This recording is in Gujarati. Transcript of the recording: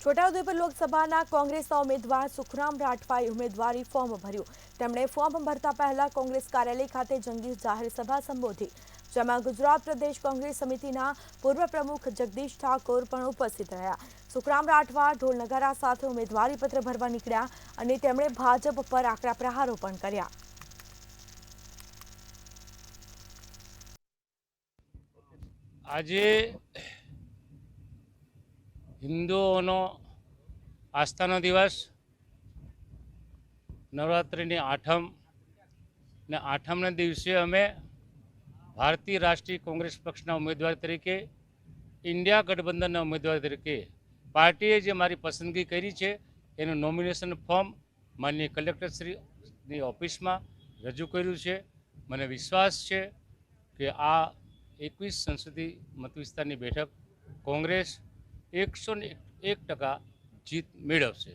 છોટાઉદેપુર લોકસભાના કોંગ્રેસના ઉમેદવાર સુખરામ રાઠવાએ ઉમેદવારી ફોર્મ ભર્યું। તેમણે ફોર્મ ભરતા પહેલા કોંગ્રેસ કાર્યાલય ખાતે જંગી જાહેર સભા સંબોધી, જેમાં ગુજરાત પ્રદેશ કોંગ્રેસ સમિતિના પૂર્વ પ્રમુખ જગદીશ ઠાકોર પણ ઉપસ્થિત રહ્યા। સુખરામ રાઠવા ઢોલ નગારા સાથે ઉમેદવારી પત્ર ભરવા નીકળ્યા અને તેમણે ભાજપ પર આકરા પ્રહારો પણ કર્યા। આજે હિન્દુઓનો આસ્થાનો દિવસ, નવરાત્રિની આઠમ ને આઠમના દિવસે અમે ભારતીય રાષ્ટ્રીય કોંગ્રેસ પક્ષના ઉમેદવાર તરીકે, ઇન્ડિયા ગઠબંધનના ઉમેદવાર તરીકે પાર્ટીએ જે મારી પસંદગી કરી છે એનું નોમિનેશન ફોર્મ માનનીય કલેક્ટરશ્રીની ઓફિસમાં રજૂ કર્યું છે। મને વિશ્વાસ છે કે આ 21 સંસદીય મતવિસ્તારની બેઠક કોંગ્રેસ 101% જીત મેળવશે।